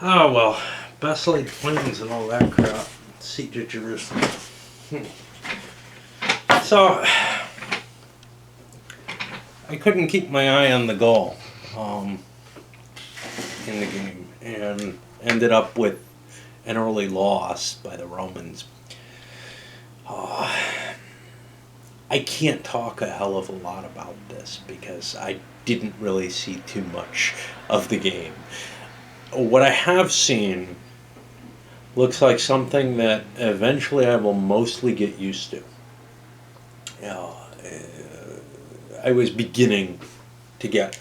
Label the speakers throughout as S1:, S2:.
S1: Oh, well, best laid plans and all that crap. Siege of Jerusalem. So, I couldn't keep my eye on the goal in the game and ended up with an early loss by the Romans. I can't talk a hell of a lot about this because I didn't really see too much of the game. What I have seen looks like something that eventually I will mostly get used to. I was beginning to get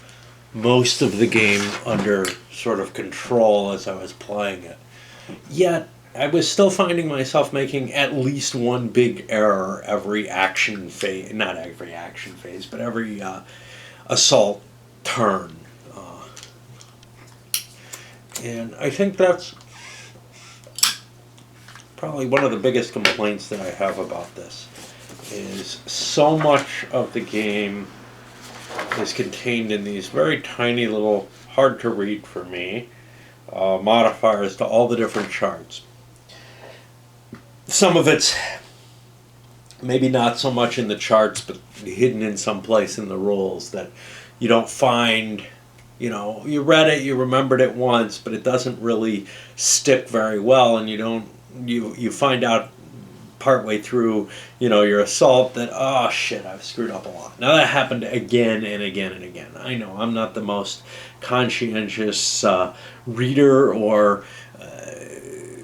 S1: most of the game under sort of control as I was playing it. Yet, I was still finding myself making at least one big error every action phase, not every action phase, but every assault turn. And I think that's probably one of the biggest complaints that I have about this is so much of the game is contained in these very tiny little, hard to read for me, modifiers to all the different charts. Some of it's maybe not so much in the charts, but hidden in some place in the rules that you don't find. You read it, you remembered it once, but it doesn't really stick very well, and you find out partway through, your assault that, oh shit, I've screwed up a lot. Now that happened again and again and again. I know I'm not the most conscientious reader or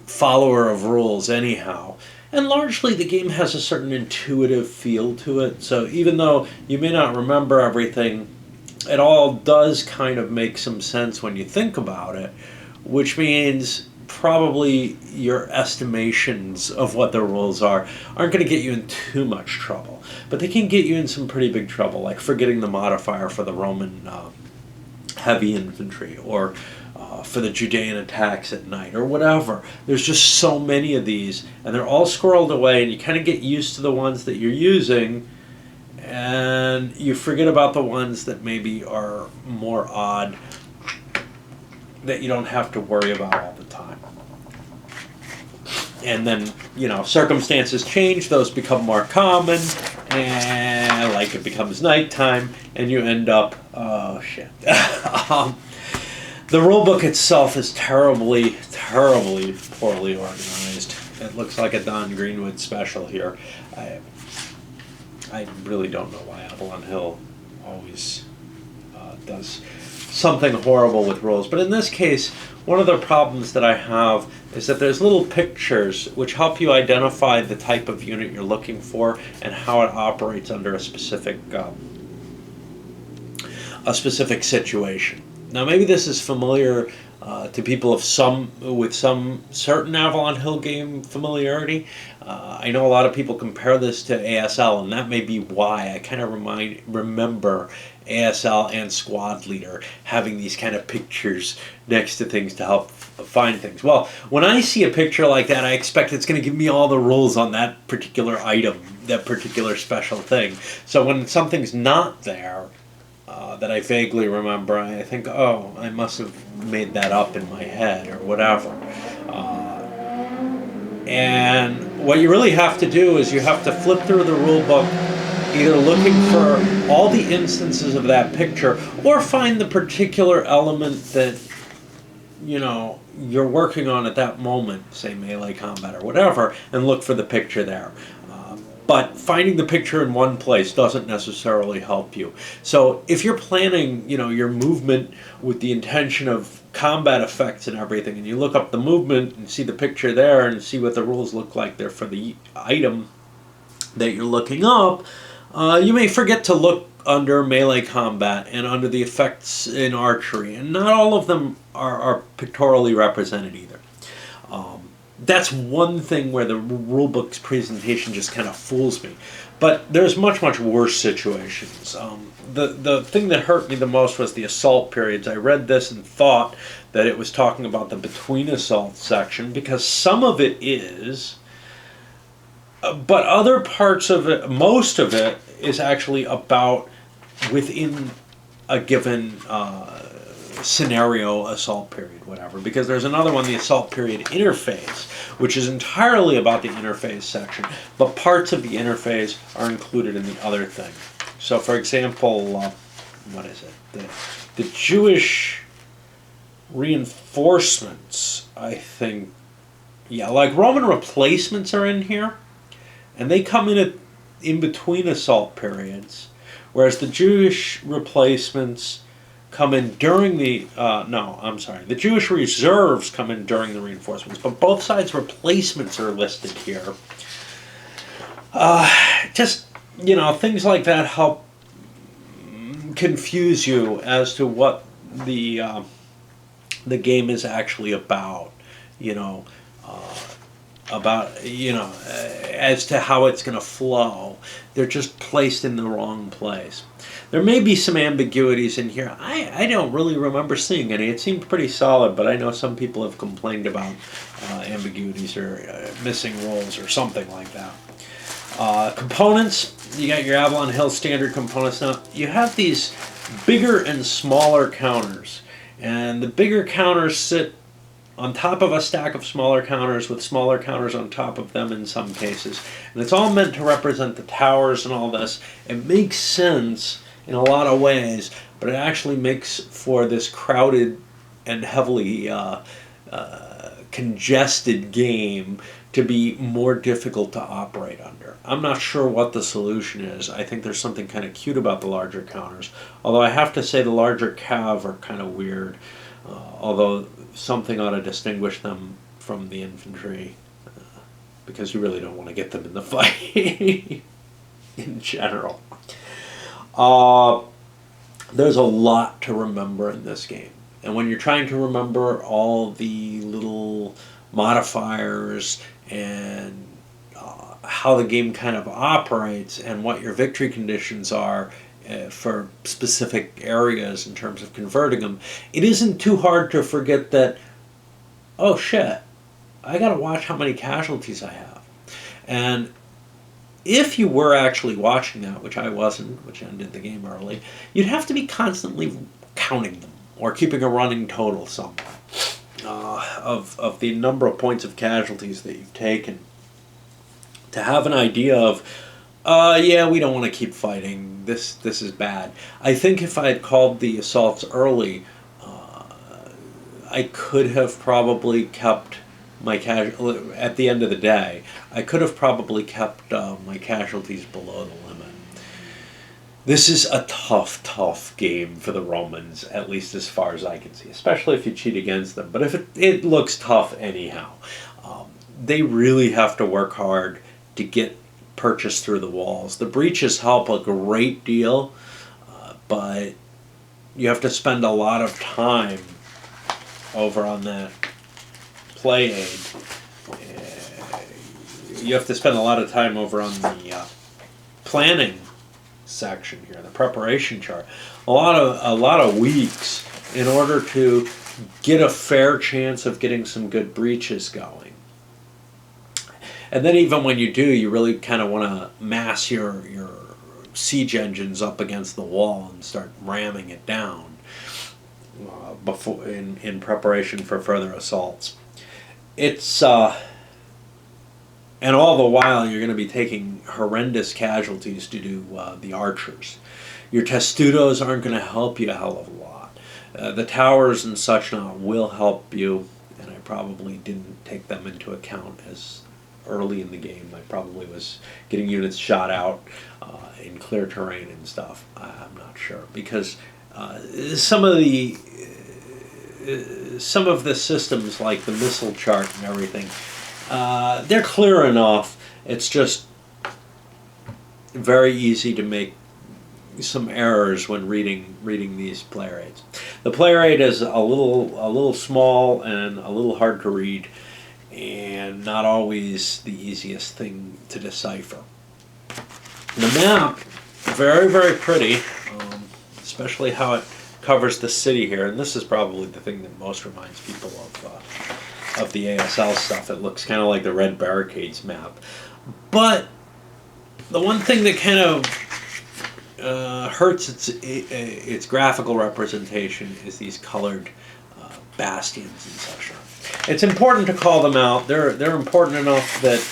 S1: follower of rules anyhow. And largely the game has a certain intuitive feel to it, so even though you may not remember everything, it all does kind of make some sense when you think about it, which means probably your estimations of what the rules aren't going to get you in too much trouble. But they can get you in some pretty big trouble, like forgetting the modifier for the Roman heavy infantry, or for the Judean attacks at night, or whatever. There's just so many of these, and they're all squirreled away, and you kind of get used to the ones that you're using, and you forget about the ones that maybe are more odd, that you don't have to worry about all the time. And then, circumstances change, those become more common, and like it becomes nighttime, and you end up, oh shit. The rulebook itself is terribly, terribly poorly organized. It looks like a Don Greenwood special here. I really don't know why Avalon Hill always does something horrible with rules. But in this case, one of the problems that I have is that there's little pictures which help you identify the type of unit you're looking for and how it operates under a specific situation. Now, maybe this is familiar to people with some certain Avalon Hill game familiarity. I know a lot of people compare this to ASL, and that may be why I kind of remember ASL and Squad Leader having these kind of pictures next to things to help find things. Well, when I see a picture like that, I expect it's going to give me all the rules on that particular item, that particular special thing. So when something's not there, that I vaguely remember, I think, oh, I must have made that up in my head or whatever. And what you really have to do is you have to flip through the rule book, either looking for all the instances of that picture or find the particular element that, you're working on at that moment, say melee combat or whatever, and look for the picture there. But finding the picture in one place doesn't necessarily help you. So if you're planning, your movement with the intention of combat effects and everything, and you look up the movement and see the picture there and see what the rules look like there for the item that you're looking up, you may forget to look under melee combat and under the effects in archery, and not all of them are pictorially represented either. That's one thing where the rulebook's presentation just kind of fools me. But there's much, much worse situations. The thing that hurt me the most was the assault periods. I read this and thought that it was talking about the between assault section, because some of it is, but other parts of it, most of it, is actually about within a given scenario assault period, whatever, because there's another one, the assault period interface, which is entirely about the interface section, but parts of the interface are included in the other thing. So, for example, what is it? The Jewish reinforcements, I think, yeah, like Roman replacements are in here, and they come in between assault periods, whereas the Jewish replacements come in during the, the Jewish reserves come in during the reinforcements, but both sides' replacements are listed here. Just, things like that help confuse you as to what the game is actually about, as to how it's going to flow. They're just placed in the wrong place. There may be some ambiguities in here. I don't really remember seeing any. It seemed pretty solid, but I know some people have complained about ambiguities or missing rolls or something like that. Components, you got your Avalon Hill standard components. Now, you have these bigger and smaller counters, and the bigger counters sit on top of a stack of smaller counters with smaller counters on top of them in some cases. And it's all meant to represent the towers and all this. It makes sense in a lot of ways, but it actually makes for this crowded and heavily congested game to be more difficult to operate under. I'm not sure what the solution is. I think there's something kind of cute about the larger counters, although I have to say the larger cav are kind of weird, although something ought to distinguish them from the infantry, because you really don't want to get them in the fight in general. There's a lot to remember in this game, and when you're trying to remember all the little modifiers and how the game kind of operates and what your victory conditions are for specific areas in terms of converting them, it isn't too hard to forget that, oh shit, I gotta watch how many casualties I have. And if you were actually watching that, which I wasn't, which ended the game early, you'd have to be constantly counting them or keeping a running total somewhere of the number of points of casualties that you've taken, to have an idea of, yeah, we don't want to keep fighting. This is bad. I think if I had called the assaults early, I could have probably kept my at the end of the day, I could have probably kept my casualties below the limit. This is a tough game for the Romans, at least as far as I can see, especially if you cheat against them. But if it looks tough anyhow. They really have to work hard to get purchased through the walls. The breaches help a great deal, but you have to spend a lot of time over on that play aid. You have to spend a lot of time over on the planning section here, the preparation chart. A lot of weeks in order to get a fair chance of getting some good breaches going. And then even when you do, you really kind of want to mass your siege engines up against the wall and start ramming it down before in preparation for further assaults. It's and all the while you're going to be taking horrendous casualties to do the archers. Your testudos aren't going to help you a hell of a lot. The towers and such not will help you, and I probably didn't take them into account as early in the game. I probably was getting units shot out in clear terrain and stuff. I'm not sure, because some of the systems, like the missile chart and everything, they're clear enough. It's just very easy to make some errors when reading these player aids. The player aid is a little small and a little hard to read, and not always the easiest thing to decipher. The map, very, very pretty, especially how it covers the city here, and this is probably the thing that most reminds people of the ASL stuff. It looks kind of like the Red Barricades map. But the one thing that kind of hurts its graphical representation is these colored bastions and such. It's important to call them out. They're important enough that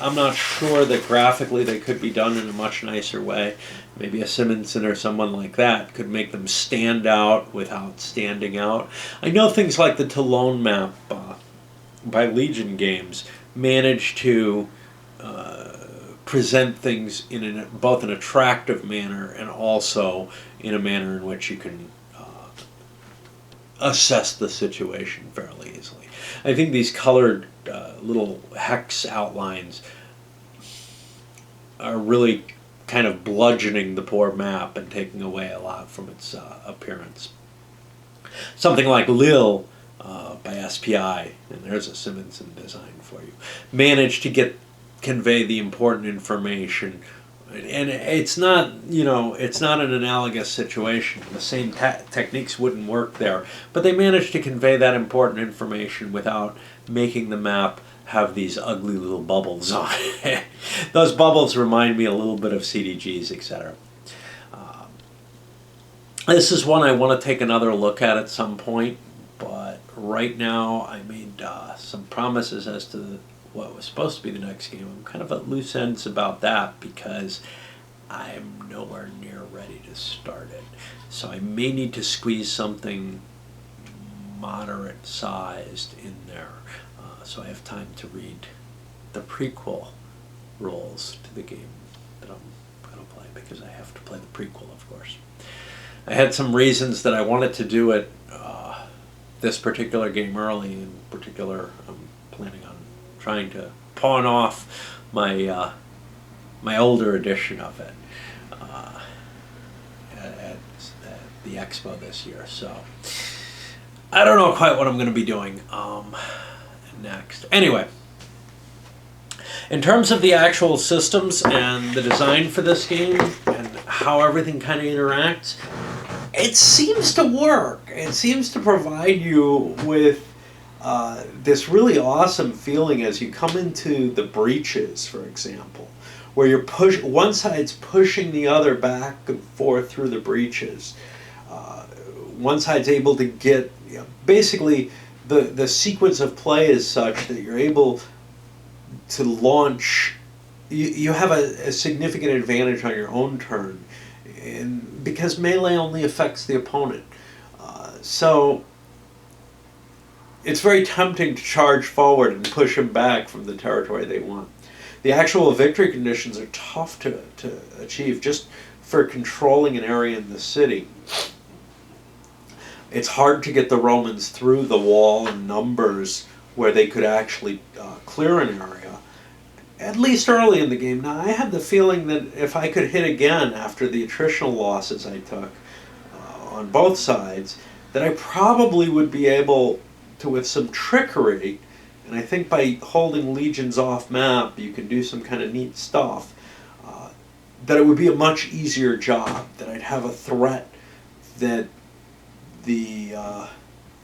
S1: I'm not sure that graphically they could be done in a much nicer way. Maybe a Simonson or someone like that could make them stand out without standing out. I know things like the Toulon map by Legion Games manage to present things in both an attractive manner and also in a manner in which you can assess the situation fairly easily. I think these colored little hex outlines are really kind of bludgeoning the poor map and taking away a lot from its appearance. Something like Lille by SPI, and there's a Simonson design for you, managed to convey the important information. And it's not, it's not an analogous situation. The same techniques wouldn't work there. But they managed to convey that important information without making the map have these ugly little bubbles on it. Those bubbles remind me a little bit of CDGs, etc. This is one I want to take another look at some point. But right now I made some promises as to what was supposed to be the next game. I'm kind of at loose ends about that because I'm nowhere near ready to start it. So I may need to squeeze something moderate sized in there so I have time to read the prequel rules to the game that I'm going to play, because I have to play the prequel, of course. I had some reasons that I wanted to do it this particular game early. In particular, I'm planning on trying to pawn off my my older edition of it at the expo this year. So I don't know quite what I'm going to be doing next. Anyway, in terms of the actual systems and the design for this game and how everything kind of interacts, it seems to work. It seems to provide you with this really awesome feeling as you come into the breaches, for example, where one side's pushing the other back and forth through the breaches. One side's able to get, basically the sequence of play is such that you're able to launch. You have a significant advantage on your own turn, because melee only affects the opponent. So it's very tempting to charge forward and push them back from the territory they want. The actual victory conditions are tough to achieve just for controlling an area in the city. It's hard to get the Romans through the wall in numbers where they could actually clear an area, at least early in the game. Now, I had the feeling that if I could hit again after the attritional losses I took on both sides, that I probably would be able to, with some trickery, and I think by holding legions off map you can do some kind of neat stuff, that it would be a much easier job, that I'd have a threat that the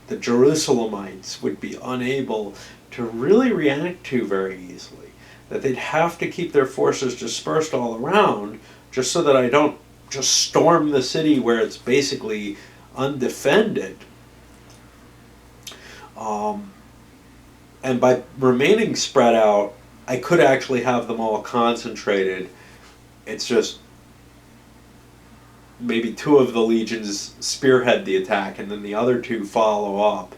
S1: Jerusalemites would be unable to really react to very easily, that they'd have to keep their forces dispersed all around just so that I don't just storm the city where it's basically undefended. And by remaining spread out, I could actually have them all concentrated. It's just maybe two of the legions spearhead the attack and then the other two follow up.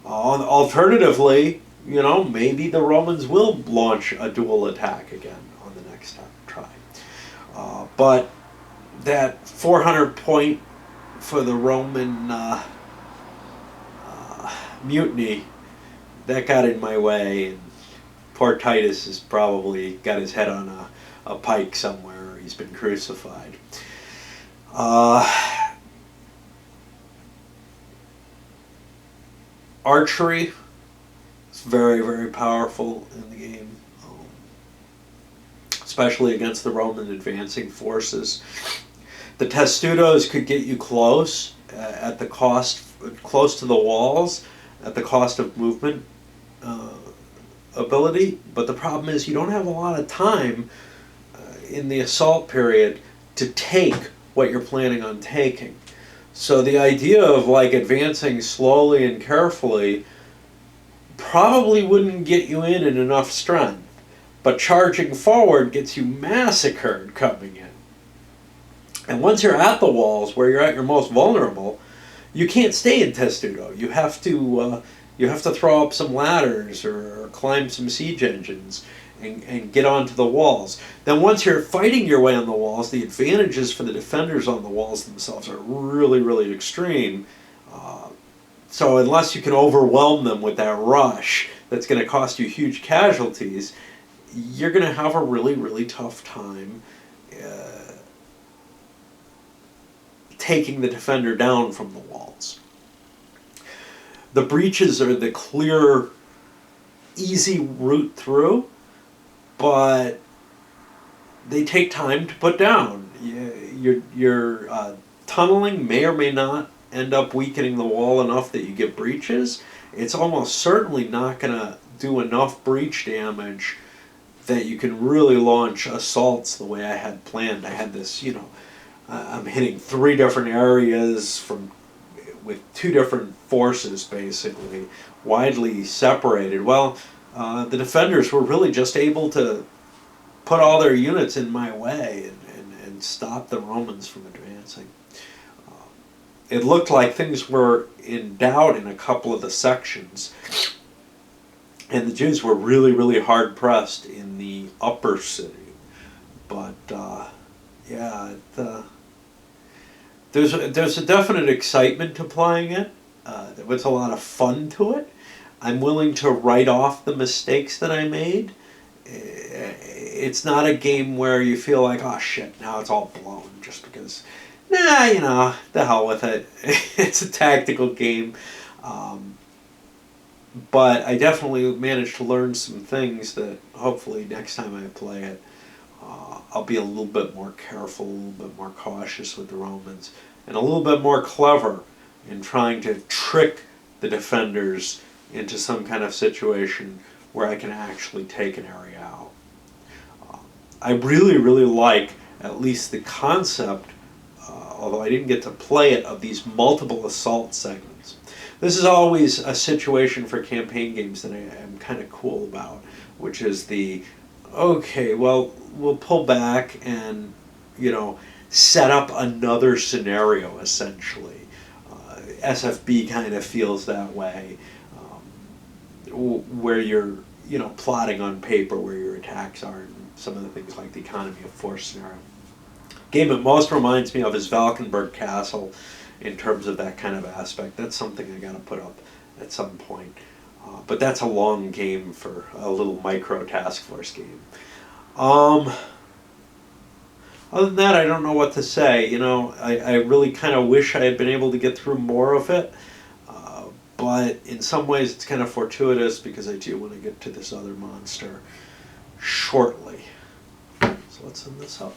S1: Alternatively, maybe the Romans will launch a dual attack again on the next try. But that 400 point for the Roman mutiny, that got in my way, and poor Titus has probably got his head on a pike somewhere, or he's been crucified. Archery is very, very powerful in the game, especially against the Roman advancing forces. The testudos could get you close at the cost, close to the walls, at the cost of movement ability, but the problem is you don't have a lot of time in the assault period to take what you're planning on taking. So the idea of like advancing slowly and carefully probably wouldn't get you in enough strength, but charging forward gets you massacred coming in. And once you're at the walls, where you're at your most vulnerable, you can't stay in testudo. You have to throw up some ladders or climb some siege engines and get onto the walls. Then once you're fighting your way on the walls, the advantages for the defenders on the walls themselves are really, really extreme. So unless you can overwhelm them with that rush that's going to cost you huge casualties, you're going to have a really, really tough time taking the defender down from the walls. The breaches are the clear, easy route through, but they take time to put down. Your tunneling may or may not end up weakening the wall enough that you get breaches. It's almost certainly not going to do enough breach damage that you can really launch assaults the way I had planned. I had this, I'm hitting 3 different areas with 2 different forces, basically, widely separated. Well, the defenders were really just able to put all their units in my way and stop the Romans from advancing. It looked like things were in doubt in a couple of the sections, and the Jews were really, really hard pressed in the upper city. But there's a definite excitement to playing it. There was a lot of fun to it. I'm willing to write off the mistakes that I made. It's not a game where you feel like, oh shit, now it's all blown just because. Nah, the hell with it. It's a tactical game. But I definitely managed to learn some things that hopefully next time I play it, I'll be a little bit more careful, a little bit more cautious with the Romans, and a little bit more clever in trying to trick the defenders into some kind of situation where I can actually take an area out. I really, really like at least the concept, although I didn't get to play it, of these multiple assault segments. This is always a situation for campaign games that I am kind of cool about, which is okay, well, we'll pull back and, set up another scenario, essentially. SFB kind of feels that way, where you're, plotting on paper where your attacks are, and some of the things like the economy of force scenario. Game it most reminds me of is Valkenburg Castle in terms of that kind of aspect. That's something I got to put up at some point. But that's a long game for a little micro task force game. Other than that, I don't know what to say. I really kind of wish I had been able to get through more of it. But in some ways it's kind of fortuitous because I do want to get to this other monster shortly. So let's end this up.